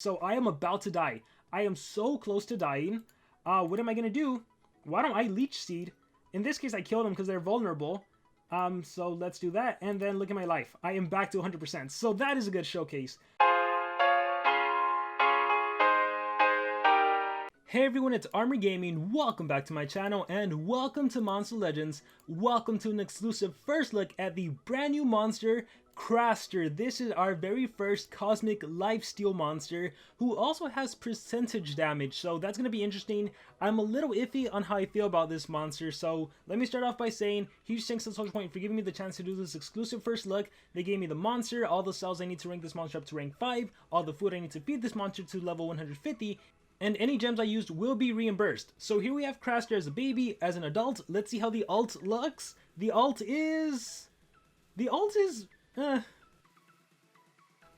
So I am about to die. I am so close to dying. What am I gonna do? Why don't I leech seed? In this case, I killed them because they're vulnerable. So let's do that. And then look at my life. I am back to 100%. So that is a good showcase. Hey everyone, it's Armor Gaming. Welcome back to my channel and welcome to Monster Legends. Welcome to an exclusive first look at the brand new monster, Kraster. This is our very first cosmic lifesteal monster who also has percentage damage, so that's going to be interesting. I'm a little iffy on how I feel about this monster, so let me start off by saying huge thanks to Social Point for giving me the chance to do this exclusive first look. They gave me the monster, all the cells I need to rank this monster up to rank 5, all the food I need to feed this monster to level 150, and any gems I used will be reimbursed. So here we have Kraster as a baby, as an adult. Let's see how the alt looks. The alt is... I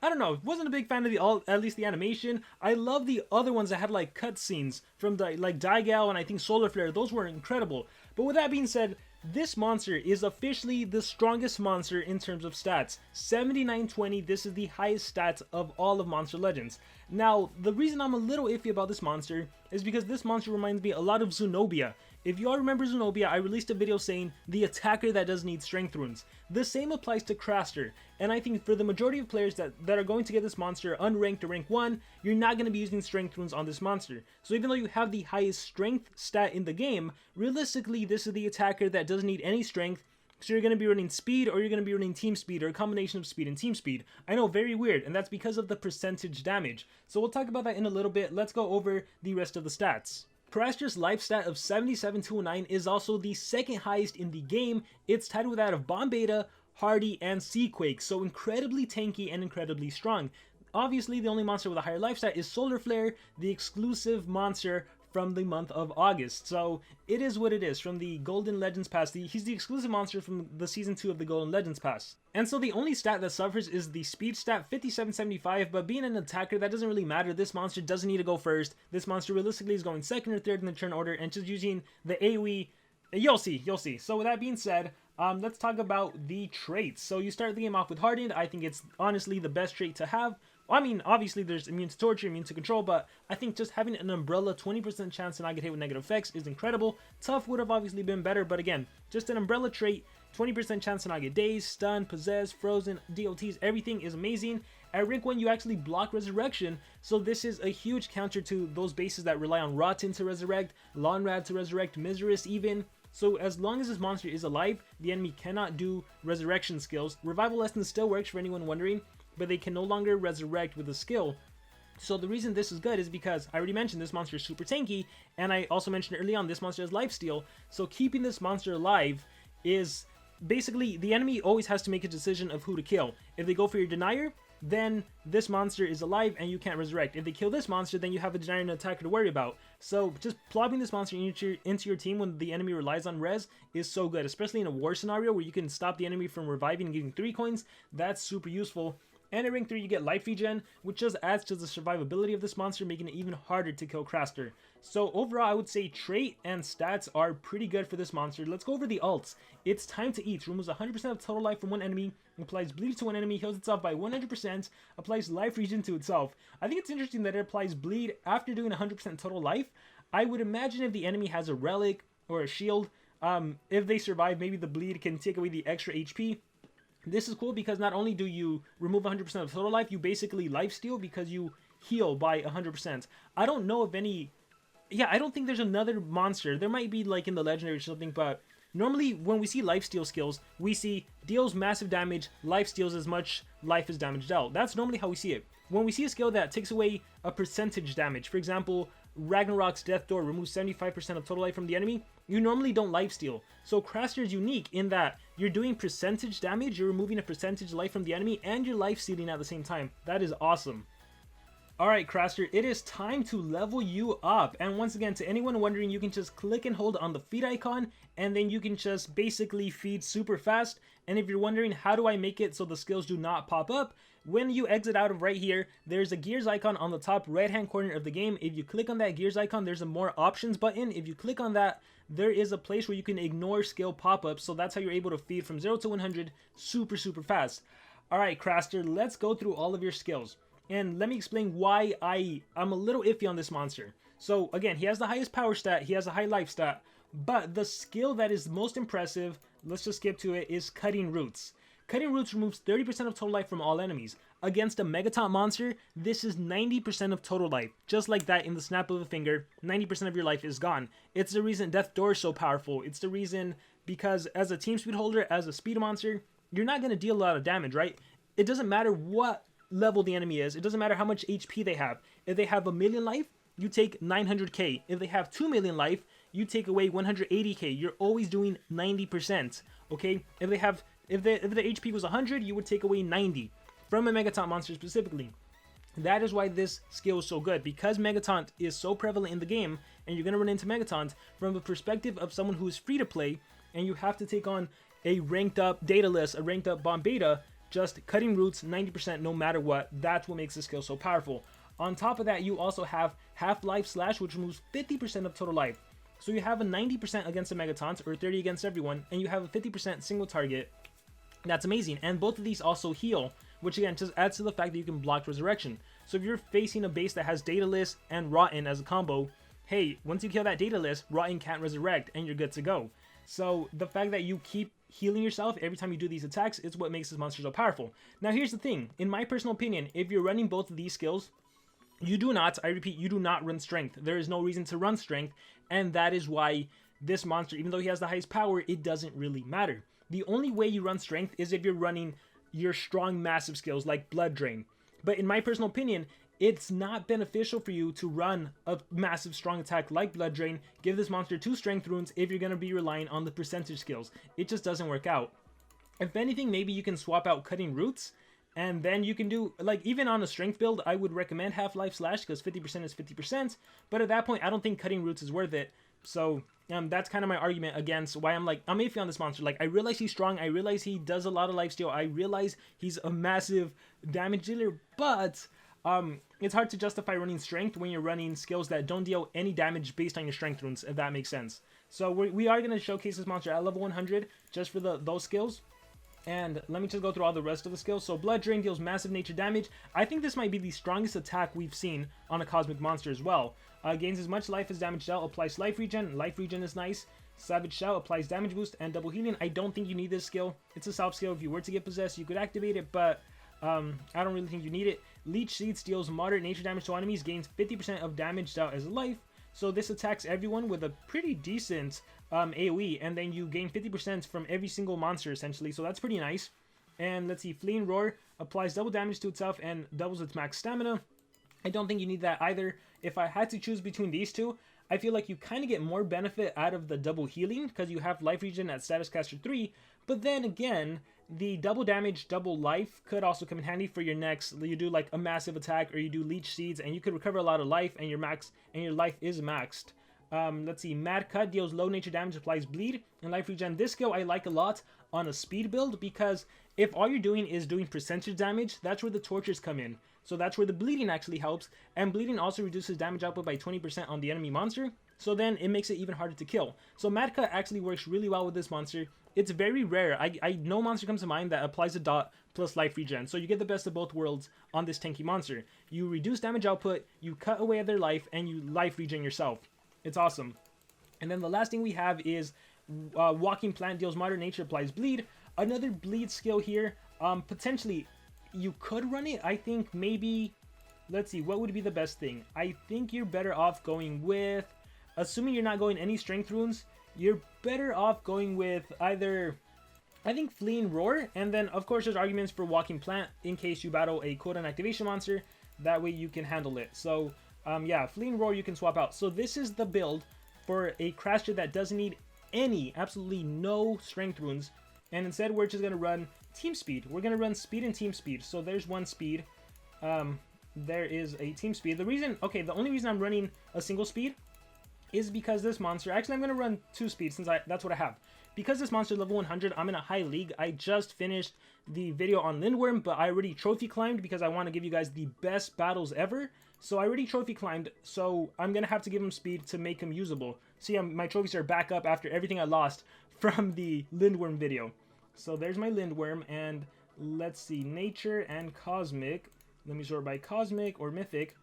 don't know, wasn't a big fan of the alt, at least the animation. I love the other ones that had like cutscenes from the, like Digal and I think Solar Flare. Those were incredible. But with that being said, this monster is officially the strongest monster in terms of stats. 7920, this is the highest stats of all of Monster Legends. Now, the reason I'm a little iffy about this monster is because this monster reminds me a lot of Zenobia. If you all remember Zenobia, I released a video saying the attacker that doesn't need strength runes. The same applies to Kraster, and I think for the majority of players that are going to get this monster unranked to rank 1, you're not going to be using strength runes on this monster. So even though you have the highest strength stat in the game, realistically this is the attacker that doesn't need any strength. So you're going to be running speed, or you're going to be running team speed, or a combination of speed and team speed. I know, very weird, and that's because of the percentage damage. So we'll talk about that in a little bit. Let's go over the rest of the stats. Kraster's life stat of 77,209 is also the second highest in the game. It's tied with that of Bomb Beta, Hardy, and Seaquake, so incredibly tanky and incredibly strong. Obviously, the only monster with a higher life stat is Solar Flare, the exclusive monster from the month of August. So it is what it is from the Golden Legends Pass. He's the exclusive monster from the Season 2 of the Golden Legends Pass. And so the only stat that suffers is the speed stat, 5775, but being an attacker, that doesn't really matter. This monster doesn't need to go first. This monster realistically is going second or third in the turn order and just using the AoE. You'll see. So with that being said, let's talk about the traits. So you start the game off with Hardened. I think it's honestly the best trait to have. I mean, obviously there's immune to torture, immune to control, but I think just having an umbrella 20% chance to not get hit with negative effects is incredible. Tough would have obviously been better, but again, just an umbrella trait, 20% chance to not get dazed, stunned, possessed, frozen, DOTs, everything is amazing. At rank 1, you actually block resurrection, so this is a huge counter to those bases that rely on Rotten to resurrect, Lonrad to resurrect, Miserus even. So as long as this monster is alive, the enemy cannot do resurrection skills. Revival Essence still works for anyone wondering, but they can no longer resurrect with a skill. So the reason this is good is because I already mentioned this monster is super tanky, and I also mentioned early on this monster has lifesteal, so keeping this monster alive is basically the enemy always has to make a decision of who to kill. If they go for your denier, then this monster is alive and you can't resurrect. If they kill this monster, then you have a denier and an attacker to worry about. So just plopping this monster into your team when the enemy relies on res is so good, especially in a war scenario where you can stop the enemy from reviving and getting 3 coins. That's super useful. And at rank 3 you get life regen, which just adds to the survivability of this monster, making it even harder to kill Kraster. So overall I would say trait and stats are pretty good for this monster. Let's go over the alts. It's Time to Eat, removes 100% of total life from one enemy, applies bleed to one enemy, heals itself by 100%, applies life regen to itself. I think it's interesting that it applies bleed after doing 100% total life. I would imagine if the enemy has a relic or a shield, if they survive, maybe the bleed can take away the extra HP. This is cool because not only do you remove 100% of total life, you basically lifesteal because you heal by 100%. I don't know of any... Yeah, I don't think there's another monster. There might be like in the legendary or something, but normally when we see lifesteal skills, we see deals massive damage, lifesteals as much life as damage dealt. That's normally how we see it. When we see a skill that takes away a percentage damage, for example, Ragnarok's Death Door removes 75% of total life from the enemy, you normally don't lifesteal. So Kraster is unique in that you're doing percentage damage, you're removing a percentage life from the enemy, and you're lifestealing at the same time. That is awesome. Alright Kraster, it is time to level you up. And once again, to anyone wondering, you can just click and hold on the feed icon, and then you can just basically feed super fast. And if you're wondering how do I make it so the skills do not pop up, when you exit out of right here, there's a gears icon on the top right hand corner of the game. If you click on that gears icon, there's a more options button. If you click on that, there is a place where you can ignore skill pop-ups, so that's how you're able to feed from 0 to 100 super fast. Alright Kraster, let's go through all of your skills. And let me explain why I'm a little iffy on this monster. So again, he has the highest power stat, he has a high life stat, but the skill that is most impressive, let's just skip to it, is Cutting Roots. Cutting Roots removes 30% of total life from all enemies. Against a Megaton monster, this is 90% of total life. Just like that, in the snap of a finger, 90% of your life is gone. It's the reason Death Door is so powerful. It's the reason because as a team speed holder, as a speed monster, you're not going to deal a lot of damage, right? It doesn't matter what level the enemy is. It doesn't matter how much HP they have. If they have 1 million life, you take 900k. If they have 2 million life, you take away 180k. You're always doing 90%, okay? If the HP was 100, you would take away 90 from a Megaton monster specifically. That is why this skill is so good, because Megaton is so prevalent in the game, and you're going to run into Megatons from the perspective of someone who is free to play, and you have to take on a ranked up Daedalus, a ranked up Bomb Beta, just Cutting Roots 90% no matter what. That's what makes this skill so powerful. On top of that, you also have Half-Life Slash, which removes 50% of total life. So you have a 90% against the Megatons, or 30 against everyone, and you have a 50% single target. That's amazing. And both of these also heal, which again just adds to the fact that you can block Resurrection. So if you're facing a base that has Daedalus and Rotten as a combo, hey, once you kill that Daedalus, Rotten can't resurrect, and you're good to go. So the fact that you keep healing yourself every time you do these attacks is what makes this monster so powerful. Now here's the thing, in my personal opinion, if you're running both of these skills, you do not, I repeat, you do not run Strength. There is no reason to run Strength, and that is why this monster, even though he has the highest power, it doesn't really matter. The only way you run Strength is if you're running your strong massive skills like Blood Drain. But in my personal opinion, it's not beneficial for you to run a massive strong attack like Blood Drain, give this monster 2 strength runes if you're going to be relying on the percentage skills. It just doesn't work out. If anything, maybe you can swap out Cutting Roots, and then you can do, like, even on a strength build, I would recommend Half-Life Slash because 50% is 50%, but at that point, I don't think Cutting Roots is worth it. So that's kind of my argument against why I'm iffy on this monster. Like, I realize he's strong, I realize he does a lot of lifesteal, I realize he's a massive damage dealer, but it's hard to justify running strength when you're running skills that don't deal any damage based on your strength runes, if that makes sense. So we are going to showcase this monster at level 100 just for those skills. And let me just go through all the rest of the skills. So Blood Drain deals massive nature damage. I think this might be the strongest attack we've seen on a cosmic monster as well. Gains as much life as damage dealt, applies life regen. Life regen is nice. Savage Shout applies damage boost and double healing. I don't think you need this skill. It's a self skill. If you were to get possessed, you could activate it, but I don't really think you need it. Leech Seeds deals moderate nature damage to enemies, gains 50% of damage dealt as life. So this attacks everyone with a pretty decent AoE, and then you gain 50% from every single monster essentially, so that's pretty nice. And let's see, Fleeing Roar applies double damage to itself and doubles its max stamina. I don't think you need that either. If I had to choose between these two, I feel like you kind of get more benefit out of the double healing because you have life regen at Status Caster 3, but then again, the double damage, double life could also come in handy for your next. You do like a massive attack, or you do Leech Seeds, and you could recover a lot of life, and your life is maxed. Let's see, Mad Cut deals low nature damage, applies bleed, and life regen. This skill I like a lot on a speed build because if all you're doing is doing percentage damage, that's where the tortures come in. So that's where the bleeding actually helps, and bleeding also reduces damage output by 20% on the enemy monster, so then it makes it even harder to kill. So Mad Cut actually works really well with this monster. It's very rare. No monster comes to mind that applies a dot plus life regen, so you get the best of both worlds on this tanky monster. You reduce damage output, you cut away their life, and you life regen yourself. It's awesome. And then the last thing we have is Walking Plant deals moderate nature, applies bleed. Another bleed skill here. Potentially, you could run it. I think maybe, let's see, what would be the best thing? I think you're better off going with, assuming you're not going any strength runes, you're better off going with either, I think, Fleeing Roar, and then of course there's arguments for Walking Plant in case you battle a cooldown activation monster. That way you can handle it. So yeah, Fleeing Roar you can swap out. So this is the build for a Kraster that doesn't need any, absolutely no strength runes, and instead we're just going to run team speed. We're going to run speed and team speed. So there's one speed. There is a team speed. The only reason I'm running a single speed is because this monster, actually I'm going to run 2 speeds since that's what I have. Because this monster level 100, I'm in a high league. I just finished the video on Lindworm, but I already trophy climbed because I want to give you guys the best battles ever. So I already trophy climbed, so I'm going to have to give him speed to make him usable. See, my trophies are back up after everything I lost from the Lindworm video. So there's my Lindworm, and let's see, Nature and Cosmic. Let me sort by Cosmic or Mythic.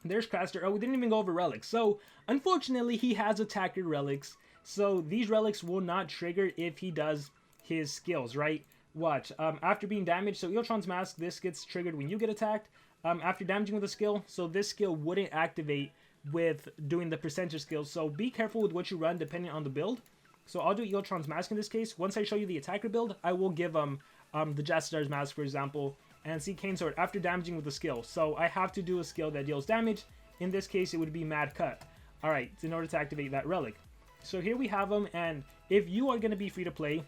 There's Kraster. Oh, we didn't even go over Relics. So, unfortunately, he has attacker Relics. So, these Relics will not trigger if he does his skills, right? Watch. After being damaged, so Eotron's Mask, this gets triggered when you get attacked. After damaging with a skill, so this skill wouldn't activate with doing the percentage skill. So, be careful with what you run depending on the build. So, I'll do Eotron's Mask in this case. Once I show you the attacker build, I will give the Jazzstar's Mask, for example, and see Cane Sword after damaging with a skill. So I have to do a skill that deals damage. In this case, it would be Mad Cut. Alright, in order to activate that relic. So here we have them, and if you are going to be free to play,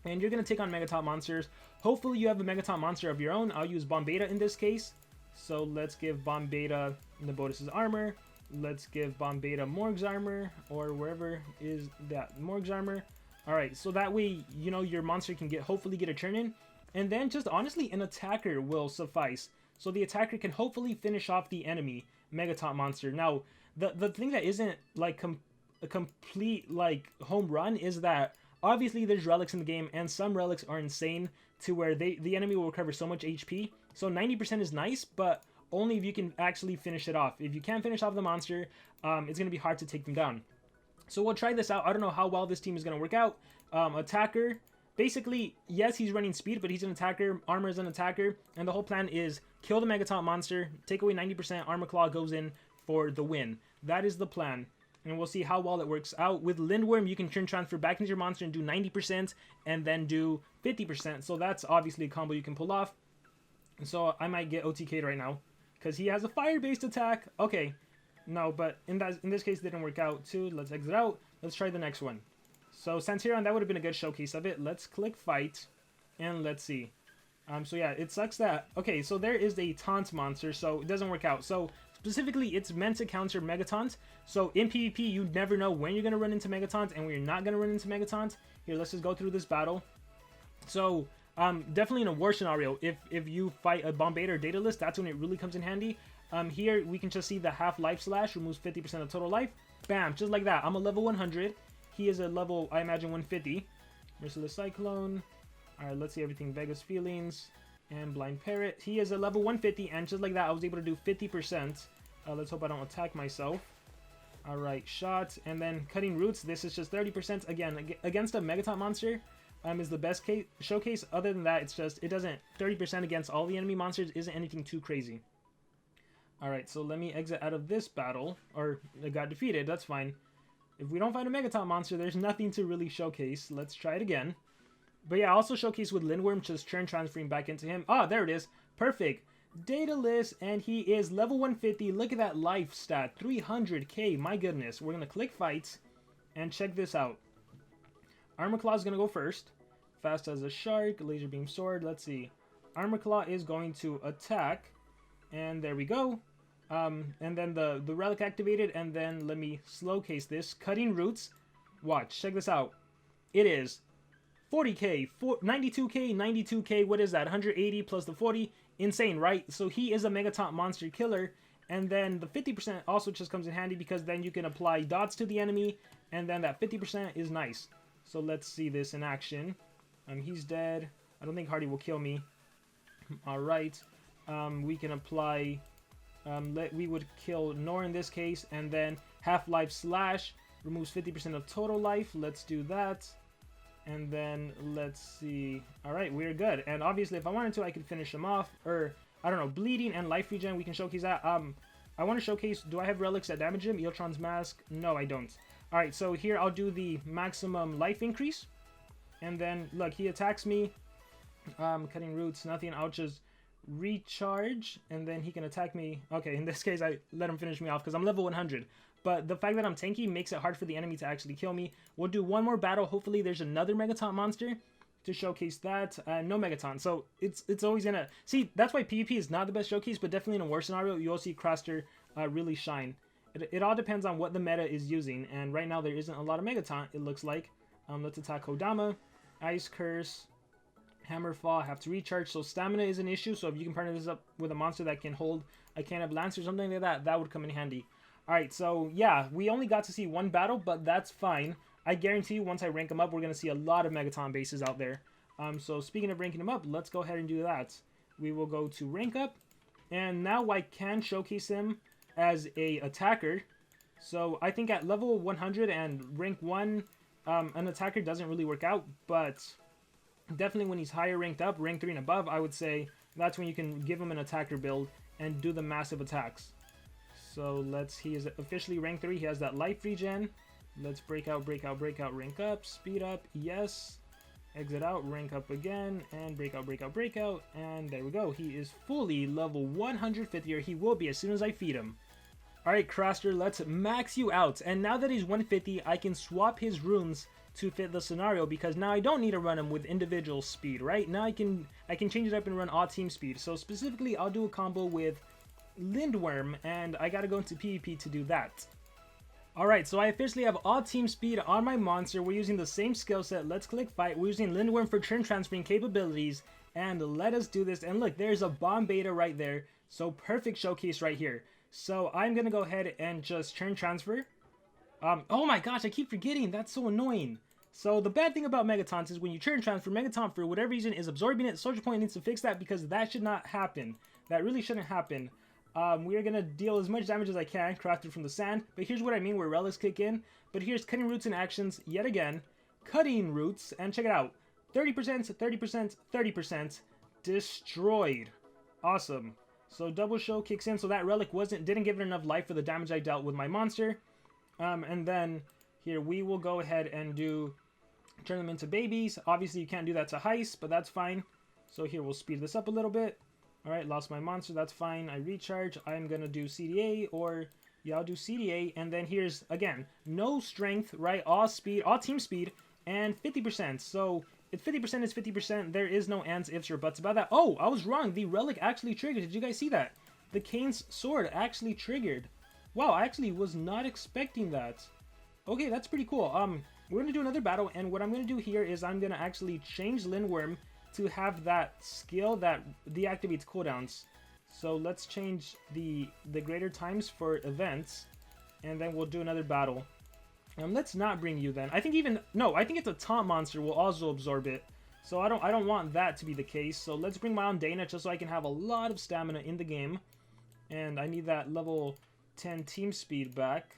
and you're going to take on Megatop monsters, hopefully you have a Megatop monster of your own. I'll use Bomb Beta in this case. So let's give Bomb Beta Nabotis's armor. Let's give Bomb Beta Morg's armor, or wherever is that Morg's armor. Alright, so that way, you know, your monster can hopefully get a turn in. And then just honestly, an attacker will suffice. So the attacker can hopefully finish off the enemy Megatop monster. Now, the thing that isn't like a complete like home run is that obviously there's relics in the game, and some relics are insane to where the enemy will recover so much HP. So 90% is nice, but only if you can actually finish it off. If you can't finish off the monster, it's going to be hard to take them down. So we'll try this out. I don't know how well this team is going to work out. Attacker. Basically, yes, he's running speed, but he's an attacker. Armor is an attacker. And the whole plan is kill the Megatop monster, take away 90%, Armor Claw goes in for the win. That is the plan. And we'll see how well it works out. With Lindworm, you can turn transfer back into your monster and do 90% and then do 50%. So that's obviously a combo you can pull off. And so I might get OTK'd right now because he has a fire-based attack. Okay. No, but in this case, it didn't work out too. Let's exit out. Let's try the next one. So Santiron, that would have been a good showcase of it. Let's click fight, and let's see. So yeah, it sucks that... Okay, so there is a taunt monster, so it doesn't work out. So specifically, it's meant to counter Megataunt. So in PvP, you never know when you're going to run into Megataunt and when you're not going to run into Megataunt. Here, let's just go through this battle. So definitely in a war scenario, if you fight a Bomb Beta or Daedalus, that's when it really comes in handy. Here, we can just see the half life slash removes 50% of total life. Bam, just like that. I'm a level 100. He is a level, I imagine, 150. Merciless Cyclone. Alright, let's see everything. Vega's Feelings. And Blind Parrot. He is a level 150, and just like that, I was able to do 50%. Let's hope I don't attack myself. Alright, Shot. And then Cutting Roots. This is just 30%. Again, against a Megatop monster is the best showcase. Other than that, it doesn't... 30% against all the enemy monsters isn't anything too crazy. Alright, so let me exit out of this battle. Or, I got defeated. That's fine. If we don't find a Megatop monster, there's nothing to really showcase. Let's try it again. But yeah, also showcase with Lindworm, just turn transferring back into him. Ah, there it is. Perfect. Daedalus, and he is level 150. Look at that life stat. 300k. My goodness. We're going to click fights and check this out. Armor Claw is going to go first. Fast as a shark. Laser Beam Sword. Let's see. Armor Claw is going to attack. And there we go. And then the relic activated, and then let me slow case this. Cutting Roots. Watch, check this out. It is 40k, 92k, 92k, what is that? 180 plus the 40. Insane, right? So he is a Megatop monster killer, and then the 50% also just comes in handy because then you can apply dots to the enemy, and then that 50% is nice. So let's see this in action. He's dead. I don't think Hardy will kill me. Alright. We can apply... we would kill Nor in this case, and then Half-Life Slash removes 50% of total life. Let's do that. And then let's see. Alright, we're good. And obviously, if I wanted to, I could finish him off. Or, I don't know, Bleeding and Life Regen, we can showcase that. I want to showcase, do I have relics that damage him? Eotron's Mask? No, I don't. Alright, so here I'll do the maximum life increase. And then, look, he attacks me. Cutting Roots, nothing. I'll just recharge, and then he can attack me. Okay, in this case, I let him finish me off because I'm level 100. But the fact that I'm tanky makes it hard for the enemy to actually kill me. We'll do one more battle. Hopefully, there's another Megataunt monster to showcase that. No Megataunt. So, it's always gonna... See, that's why PvP is not the best showcase, but definitely in a war scenario, you'll see Kraster really shine. It all depends on what the meta is using, and right now there isn't a lot of Megataunt, it looks like. Let's attack Kodama. Ice Curse. Hammerfall, have to recharge, so stamina is an issue, so if you can partner this up with a monster that can hold a can of Lance or something like that, that would come in handy. Alright, so yeah, we only got to see one battle, but that's fine. I guarantee you, once I rank them up, we're going to see a lot of Megataunt bases out there. So speaking of ranking them up, let's go ahead and do that. We will go to rank up, And now I can showcase him as a attacker. So I think at level 100 and rank 1, an attacker doesn't really work out. But definitely when he's higher ranked up, rank 3 and above, I would say that's when you can give him an attacker build and do the massive attacks. So he is officially rank 3. He has that life regen. Let's break out, rank up, speed up, yes. Exit out, rank up again, and break out, and there we go. He is fully level 150, or he will be as soon as I feed him. Alright, Kraster, let's max you out. And now that he's 150, I can swap his runes to fit the scenario, because now I don't need to run him with individual speed, right? Now I can change it up and run all team speed. So specifically, I'll do a combo with Lindworm, and I gotta go into PvP to do that. Alright, so I officially have all team speed on my monster. We're using the same skill set. Let's click fight. We're using Lindworm for turn transferring capabilities, and let us do this. And look, there's a bomb beta right there. So perfect showcase right here. So I'm gonna go ahead and just turn transfer. Oh my gosh, I keep forgetting. That's so annoying. So the bad thing about Megatons is when you turn transfer, Megaton for whatever reason is absorbing it. Soldier Point needs to fix that because that should not happen. That really shouldn't happen. We are going to deal as much damage as I can, crafted from the sand. But here's what I mean where relics kick in. But here's cutting roots in actions yet again. Cutting roots, and check it out. 30%, 30%, 30%. Destroyed. Awesome. So double show kicks in. So that relic didn't give it enough life for the damage I dealt with my monster. And then here we will go ahead and turn them into babies. Obviously you can't do that to Heist, but that's fine. So here we'll speed this up a little bit. Alright, lost my monster, that's fine. I recharge. I'm gonna do CDA, or yeah, I'll do CDA. And then here's, again, no strength, right? All speed, all team speed, and 50%. So if 50% is 50%, there is no ands, ifs, or buts about that. Oh, I was wrong. The relic actually triggered. Did you guys see that? The Kane's sword actually triggered. Wow, I actually was not expecting that. Okay, that's pretty cool. We're gonna do another battle, and what I'm gonna do here is I'm gonna actually change Lindworm to have that skill that deactivates cooldowns. So let's change the greater times for events, and then we'll do another battle. Let's not bring you then. I think it's a taunt monster will also absorb it. So I don't want that to be the case. So let's bring my own Dana just so I can have a lot of stamina in the game. And I need that level 10 team speed back.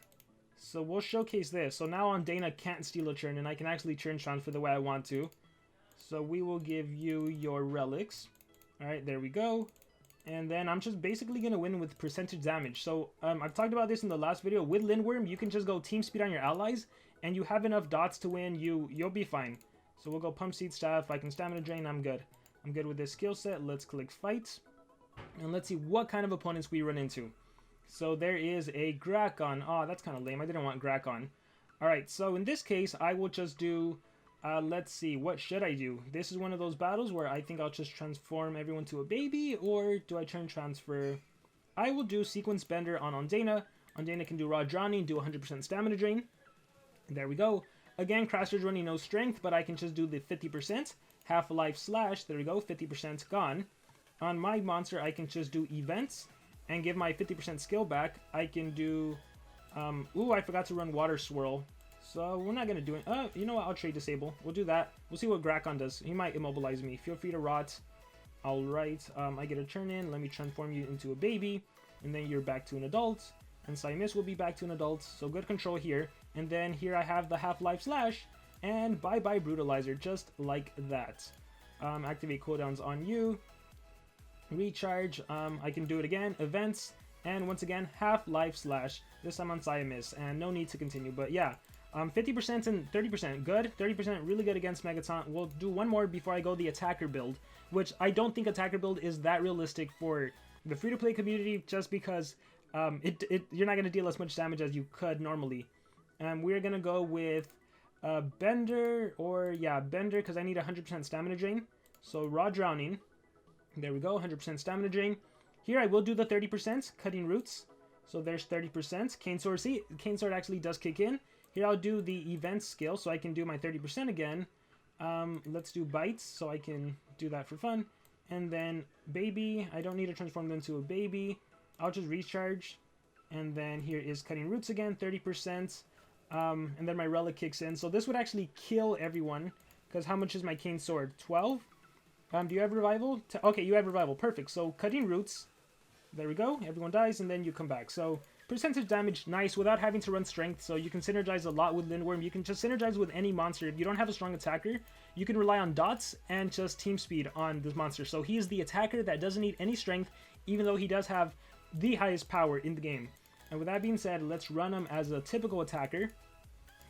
So we'll showcase this. So now on Dana can't steal a turn, and I can actually turn transfer the way I want to. So we will give you your relics. Alright, there we go. And then I'm just basically going to win with percentage damage. So I've talked about this in the last video. With Lindworm, you can just go team speed on your allies, and you have enough dots to win. You'll be fine. So we'll go pump seed staff. I can stamina drain. I'm good. I'm good with this skill set. Let's click fight. And let's see what kind of opponents we run into. So there is a Grakon. Oh, that's kind of lame. I didn't want Grakon. Alright, so in this case, I will just do... let's see, what should I do? This is one of those battles where I think I'll just transform everyone to a baby, or do I turn transfer? I will do Sequence Bender on Ondana. Ondana can do Raw Drowning, do 100% stamina drain. There we go. Again, Kraster's running no strength, but I can just do the 50%. Half-Life Slash, there we go, 50% gone. On my monster, I can just do events and give my 50% skill back. I can do... ooh, I forgot to run Water Swirl. So we're not going to do it. You know what? I'll trade disable. We'll do that. We'll see what Grakon does. He might immobilize me. Feel free to rot. Alright. I get a turn in. Let me transform you into a baby. And then you're back to an adult. And Simus will be back to an adult. So good control here. And then here I have the Half-Life Slash. And bye-bye Brutalizer. Just like that. Activate cooldowns on you. Recharge. I can do it again. Events. And once again, Half-Life Slash. This time on Simus. And no need to continue. But yeah. 50% and 30%, good. 30% really good against Megaton. We'll do one more before I go the attacker build, which I don't think attacker build is that realistic for the free-to-play community, just because you're not going to deal as much damage as you could normally. We're going to go with Bender, Bender, because I need 100% stamina drain. So Raw Drowning. There we go, 100% stamina drain. Here I will do the 30%, Cutting Roots. So there's 30%. Cane Sword, see, Cane Sword actually does kick in. Here I'll do the event skill, so I can do my 30% again. Let's do bites, so I can do that for fun. And then baby, I don't need to transform them into a baby. I'll just recharge. And then here is cutting roots again, 30%. And then my relic kicks in. So this would actually kill everyone, because how much is my cane sword? 12? Do you have revival? Okay, you have revival. Perfect. So cutting roots. There we go. Everyone dies, and then you come back. So percentage damage, nice, without having to run strength. So you can synergize a lot with Lindworm. You can just synergize with any monster. If you don't have a strong attacker, you can rely on dots and just team speed on this monster. So he is the attacker that doesn't need any strength, even though he does have the highest power in the game. And with that being said, let's run him as a typical attacker.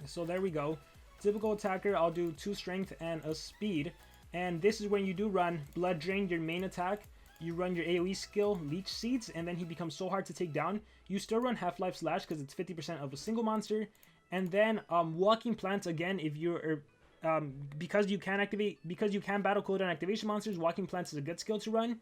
So there we go. Typical attacker, I'll do 2 strength and a speed. And this is when you do run Blood Drain, your main attack. You run your AoE skill, Leech Seeds, and then he becomes so hard to take down. You still run Half-Life Slash because it's 50% of a single monster. And then Walking Plants again, if you're because you can battle cooldown activation monsters, Walking Plants is a good skill to run.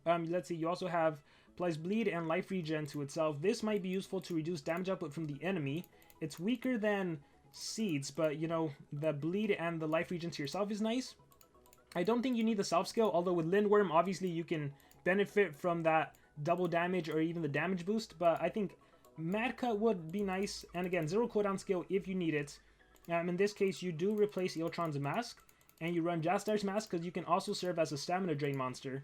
Let's see, you also have applies bleed and life regen to itself. This might be useful to reduce damage output from the enemy. It's weaker than Seeds, but you know, the bleed and the life regen to yourself is nice. I don't think you need the self skill, although with Lindworm, obviously you can benefit from that double damage or even the damage boost, but I think Mad Cut would be nice, and again, 0 cooldown skill if you need it. In this case, you do replace Eotron's Mask, and you run Jastar's Mask, because you can also serve as a stamina drain monster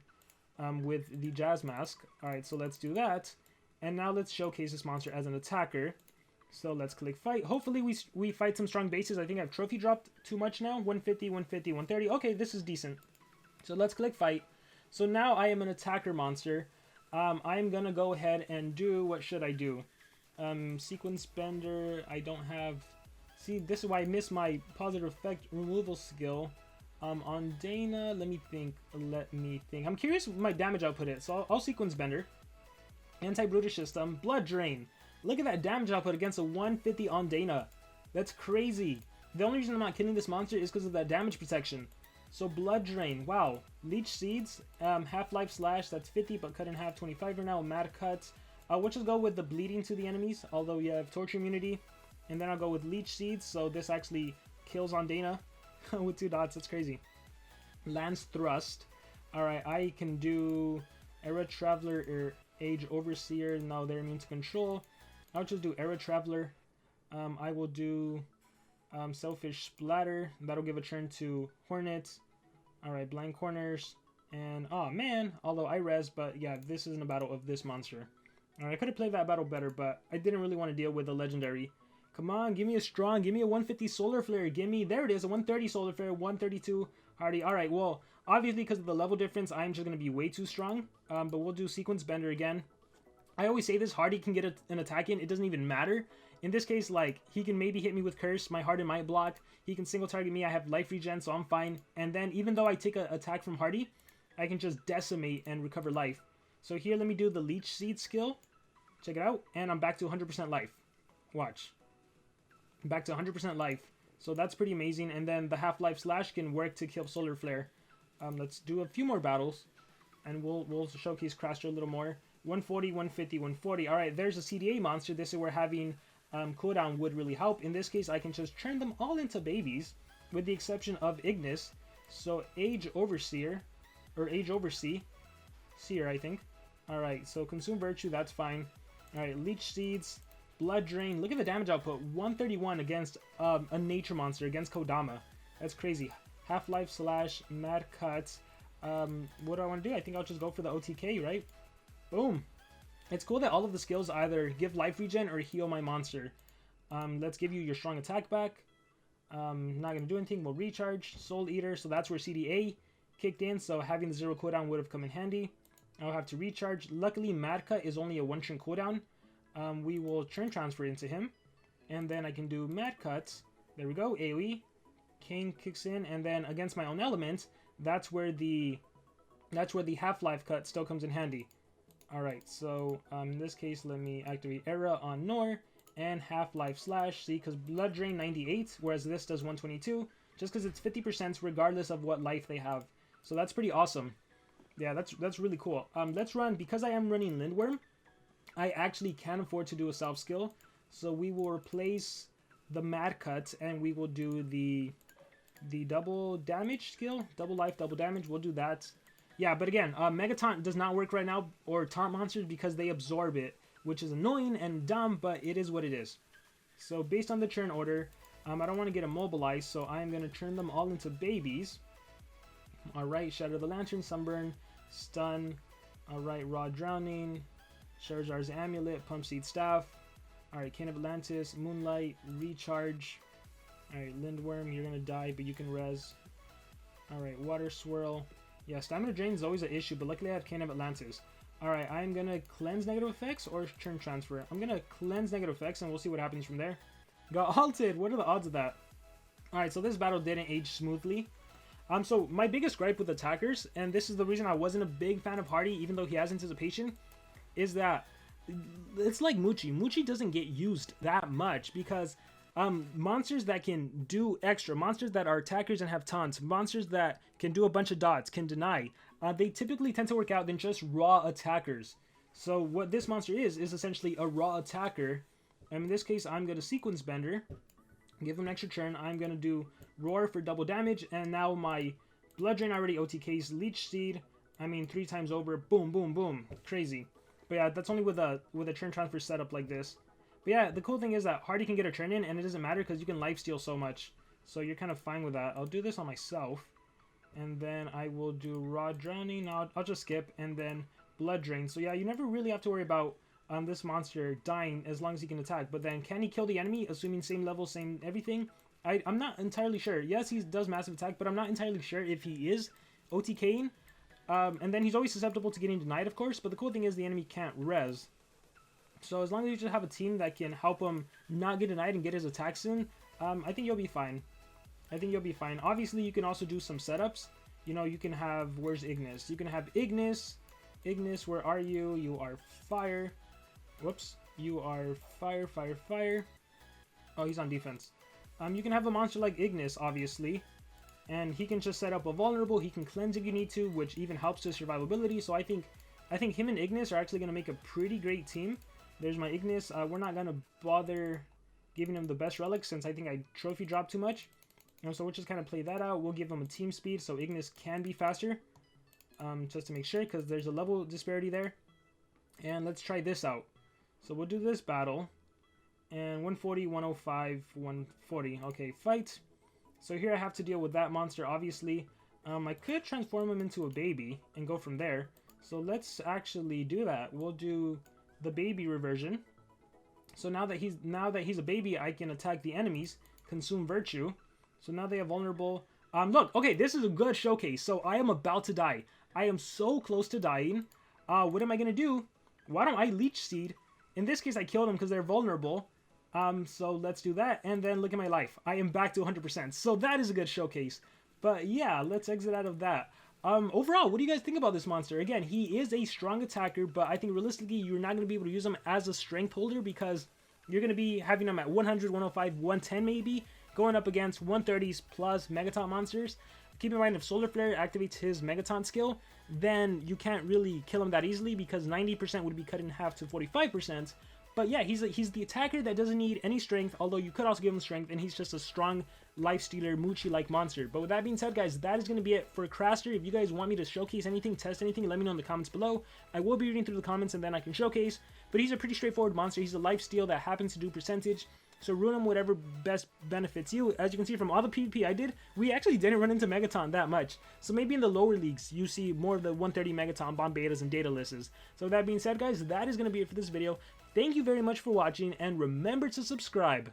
with the Jazz Mask. Alright, so let's do that, and now let's showcase this monster as an attacker. So let's click fight. Hopefully we fight some strong bases. I think I've trophy dropped too much now. 150, 150, 130. Okay, this is decent. So let's click fight. So now I am an attacker monster. I'm going to go ahead and do, what should I do? Sequence Bender, I don't have... See, this is why I miss my positive effect removal skill. On Dana, let me think. I'm curious what my damage output is. So I'll Sequence Bender. Anti-Brutish System. Blood Drain. Look at that damage output against a 150 on Dana. That's crazy. The only reason I'm not killing this monster is because of that damage protection. So Blood Drain, wow. Leech Seeds, Half-Life Slash, that's 50 but cut in half, 25 right now. Mad Cut. We'll just go with the bleeding to the enemies, although you have torture immunity. And then I'll go with Leech Seeds, so this actually kills on Dana with 2 dots, that's crazy. Lance Thrust. Alright, I can do Era Traveler or Age Overseer. No, they're immune to control. I'll just do Era Traveler. I will do Selfish Splatter. That'll give a turn to Hornet. Alright, Blind Corners. And, oh man, although I res, but yeah, this isn't a battle of this monster. Alright, I could have played that battle better, but I didn't really want to deal with a legendary. Come on, give me a strong, give me a 150 Solar Flare. Give me, there it is, a 130 Solar Flare, 132 Hardy. Alright, well, obviously because of the level difference, I'm just going to be way too strong. But we'll do Sequence Bender again. I always say this, Hardy can get an attack in, it doesn't even matter. In this case, like, he can maybe hit me with Curse, my Hardy might block. He can single target me, I have life regen, so I'm fine. And then, even though I take an attack from Hardy, I can just decimate and recover life. So here, let me do the Leech Seed skill. Check it out, and I'm back to 100% life. Watch. Back to 100% life. So that's pretty amazing, and then the Half-Life Slash can work to kill Solar Flare. Let's do a few more battles, and we'll showcase Kraster a little more. 140, 150, 140. Alright, there's a CDA monster. This is where having cooldown would really help. In this case, I can just turn them all into babies, with the exception of Ignis. So, Age Overseer, or Age Oversee. Seer, I think. Alright, so Consume Virtue, that's fine. Alright, Leech Seeds, Blood Drain. Look at the damage output. 131 against a nature monster, against Kodama. That's crazy. Half-Life Slash, Mad Cut. What do I want to do? I think I'll just go for the OTK, right? Boom. It's cool that all of the skills either give life regen or heal my monster. Let's give you your strong attack back. Not going to do anything. We'll recharge. Soul Eater. So that's where CDA kicked in. So having the 0 cooldown would have come in handy. I'll have to recharge. Luckily, Mad Cut is only a 1 turn cooldown. We will turn transfer into him. And then I can do Mad Cut. There we go. AoE. Kane kicks in. And then against my own element, that's where the Half-Life Cut still comes in handy. Alright, so in this case, let me activate Era on Nor and Half-Life Slash. See, because Blood Drain 98, whereas this does 122, just because it's 50% regardless of what life they have. So that's pretty awesome. Yeah, that's really cool. Let's run, because I am running Lindworm, I actually can afford to do a self-skill. So we will replace the Mad Cut, and we will do the double damage skill. Double life, double damage, we'll do that. Yeah, but again, Mega Taunt does not work right now, or Taunt monsters, because they absorb it, which is annoying and dumb, but it is what it is. So based on the turn order, I don't want to get immobilized, so I'm going to turn them all into babies. Alright, Shatter the Lantern, Sunburn, Stun, alright, Raw Drowning, Charizard's Amulet, Pump Seed Staff. Alright, Cane of Atlantis, Moonlight, Recharge. Alright, Lindworm, you're gonna die, but you can res. Alright, Water Swirl. Yeah, Stamina Drain is always an issue, but luckily I have Cane of Atlantis. Alright, I'm gonna cleanse negative effects or turn transfer. I'm gonna cleanse negative effects and we'll see what happens from there. Got halted! What are the odds of that? Alright, so this battle didn't age smoothly. So my biggest gripe with attackers, and this is the reason I wasn't a big fan of Hardy, even though he has anticipation, is that it's like Muchi. Muchi doesn't get used that much because monsters that can do extra, monsters that are attackers and have taunts, monsters that can do a bunch of dots, can deny, they typically tend to work out than just raw attackers. So what this monster is essentially a raw attacker. And in this case, I'm going to Sequence Bender, give him an extra turn. I'm going to do Roar for double damage, and now my Blood Drain already OTKs, Leech Seed, 3 times over, boom, boom, boom, crazy. But yeah, that's only with a turn transfer setup like this. But yeah, the cool thing is that Hardy can get a turn in, and it doesn't matter because you can lifesteal so much. So you're kind of fine with that. I'll do this on myself, and then I will do Raw Drowning. Now I'll just skip, and then Blood Drain. So yeah, you never really have to worry about this monster dying as long as he can attack. But then can he kill the enemy, assuming same level, same everything? I'm not entirely sure. Yes, he does massive attack, but I'm not entirely sure if he is OTKing. And then he's always susceptible to getting denied, of course, but the cool thing is the enemy can't res. So as long as you just have a team that can help him not get denied and get his attack soon, I think you'll be fine. I think you'll be fine. Obviously, you can also do some setups. You know, you can have, where's Ignis? You can have Ignis. Ignis, where are you? You are fire. Whoops. You are fire, fire, fire. Oh, he's on defense. You can have a monster like Ignis, obviously. And he can just set up a vulnerable. He can cleanse if you need to, which even helps his survivability. So I think him and Ignis are actually going to make a pretty great team. There's my Ignis. We're not going to bother giving him the best relics since I think I trophy dropped too much. So we'll just kind of play that out. We'll give him a team speed so Ignis can be faster. Just to make sure, because there's a level disparity there. And let's try this out. So we'll do this battle. And 140, 105, 140. Okay, fight. So here I have to deal with that monster, obviously. I could transform him into a baby and go from there. So let's actually do that. We'll do the baby reversion. So now that he's a baby, I can attack the enemies, consume virtue. So now they have vulnerable. Look, okay, this is a good showcase. So I am about to die. I am so close to dying. What am I gonna do? Why don't I Leech Seed? In this case, I killed them because they're vulnerable. So let's do that, and then look at my life. I am back to 100%, so that is a good showcase. But yeah, let's exit out of that. Overall, what do you guys think about this monster? Again, he is a strong attacker, but I think realistically, you're not going to be able to use him as a strength holder because you're going to be having him at 100, 105, 110 maybe, going up against 130s plus Megaton monsters. Keep in mind, if Solar Flare activates his Megaton skill, then you can't really kill him that easily because 90% would be cut in half to 45%. But yeah, he's the attacker that doesn't need any strength, although you could also give him strength, and he's just a strong lifestealer, Muchi-like monster. But with that being said, guys, that is going to be it for Kraster. If you guys want me to showcase anything, test anything, let me know in the comments below. I will be reading through the comments, and then I can showcase. But he's a pretty straightforward monster. He's a lifesteal that happens to do percentage. So run him whatever best benefits you. As you can see from all the PvP I did, we actually didn't run into Megaton that much. So maybe in the lower leagues, you see more of the 130 Megaton bomb betas and Daedalus. So with that being said, guys, that is going to be it for this video. Thank you very much for watching, and remember to subscribe.